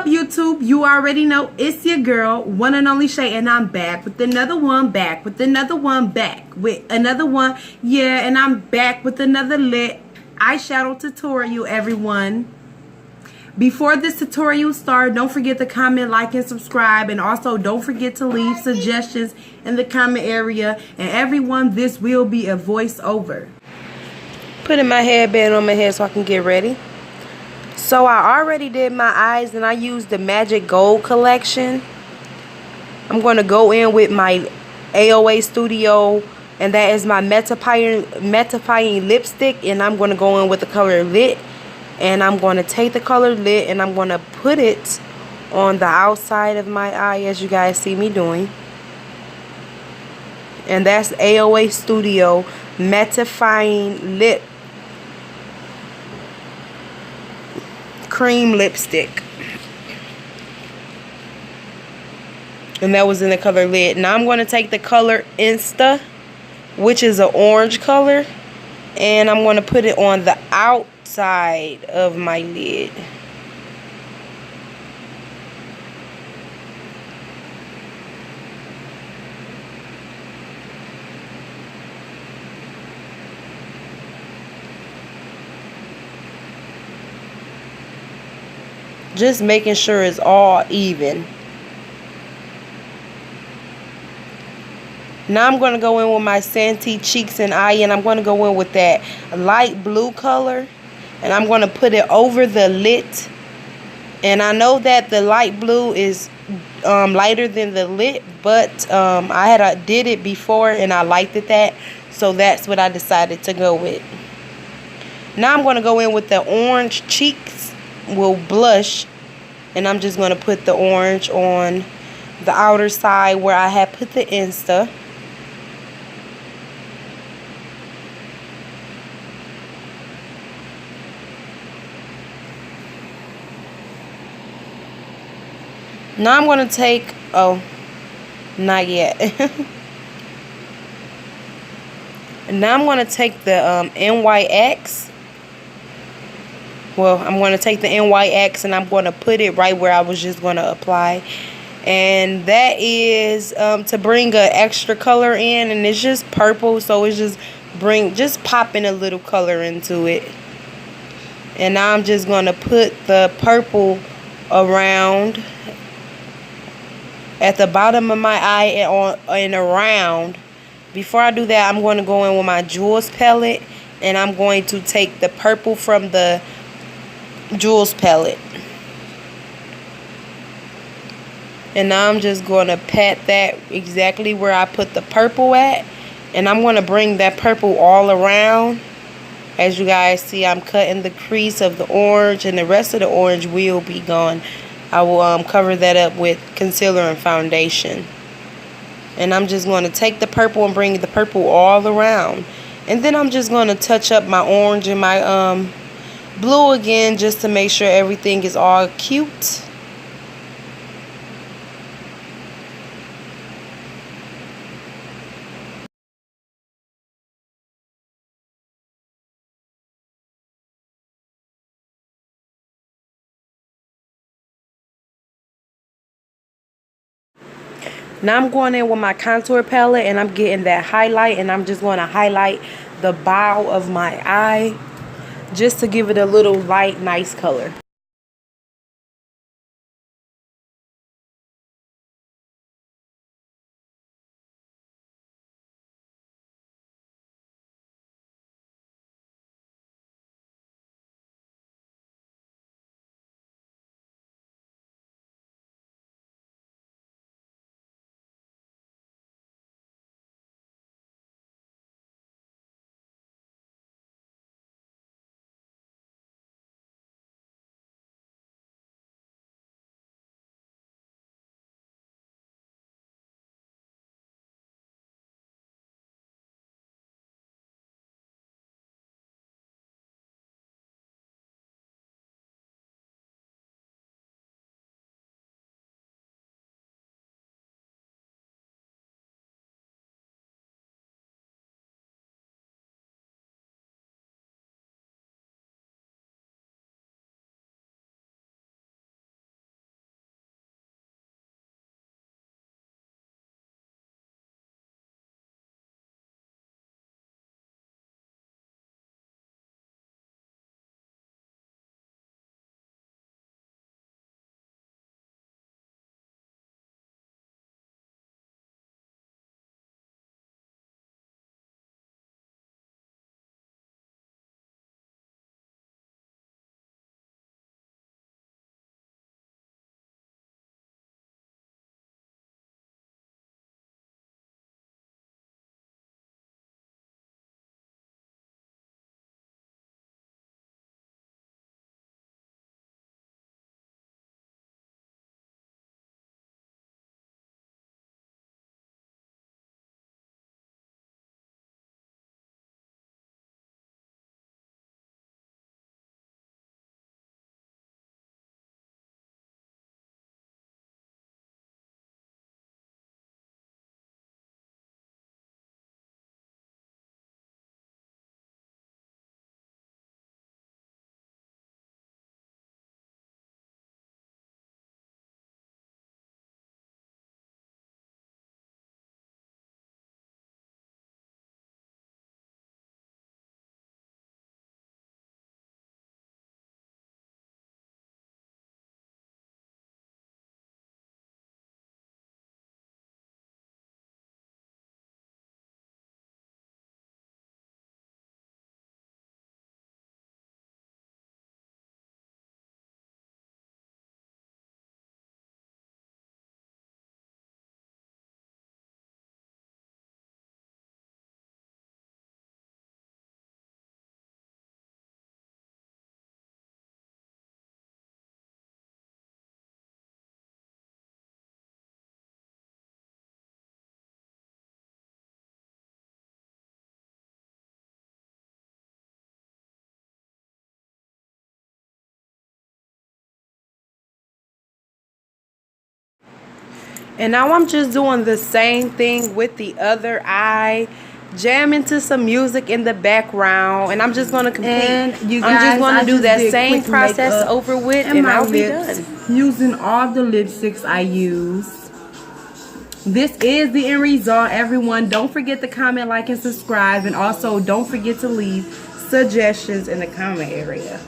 YouTube? You already know it's your girl, one and only Shay, and I'm back with another one, back with another one, yeah, and I'm back with another lit eyeshadow tutorial, everyone. Before this tutorial starts, don't forget to comment, like, and subscribe, and also don't forget to leave suggestions in the comment area. And everyone, this will be a voiceover. Putting my headband on my head so I can get ready. So I already did my eyes and I used the Magic Gold collection. I'm going to go in with my AOA Studio, and that is my mattifying lipstick, and I'm going to go in with the color Lit. And I'm going to take the color Lit and I'm going to put it on the outside of my eye, as you guys see me doing. And that's AOA Studio mattifying lip cream lipstick, and that was in the color Lit. Now I'm going to take the color Insta, which is an orange color, and I'm going to put it on the outside of my lid. Just making sure it's all even. Now I'm going to go in with my Santee Cheeks and Eye, and I'm going to go in with that light blue color, and I'm going to put it over the Lit. And I know that the light blue is lighter than the Lit, but I did it before and I liked it that, so that's what I decided to go with. Now I'm going to go in with the orange cheeks will blush, and I'm just going to put the orange on the outer side where I had put the Insta. Now I'm going to take, oh, not yet. Now I'm going to take the NYX. Well, I'm going to take the NYX and I'm going to put it right where I was just going to apply. And that is to bring an extra color in, and it's just purple, so it's just popping a little color into it. And now I'm just going to put the purple around at the bottom of my eye and around. Before I do that, I'm going to go in with my Jewels palette, and I'm going to take the purple from the Jewels palette, and now I'm just going to pat that exactly where I put the purple at, and I'm going to bring that purple all around. As you guys see, I'm cutting the crease of the orange, and the rest of the orange will be gone. I will cover that up with concealer and foundation, and I'm just going to take the purple and bring the purple all around, and then I'm just going to touch up my orange and my blue again, just to make sure everything is all cute. Now I'm going in with my contour palette, and I'm getting that highlight, and I'm just going to highlight the bow of my eye just to give it a little light, nice color. And now I'm just doing the same thing with the other eye, jamming to some music in the background, and I'm just gonna complete. And you guys, I'm just gonna do that same process over with, and I'll be done. Using all the lipsticks I use. This is the end result, everyone. Don't forget to comment, like, and subscribe, and also don't forget to leave suggestions in the comment area.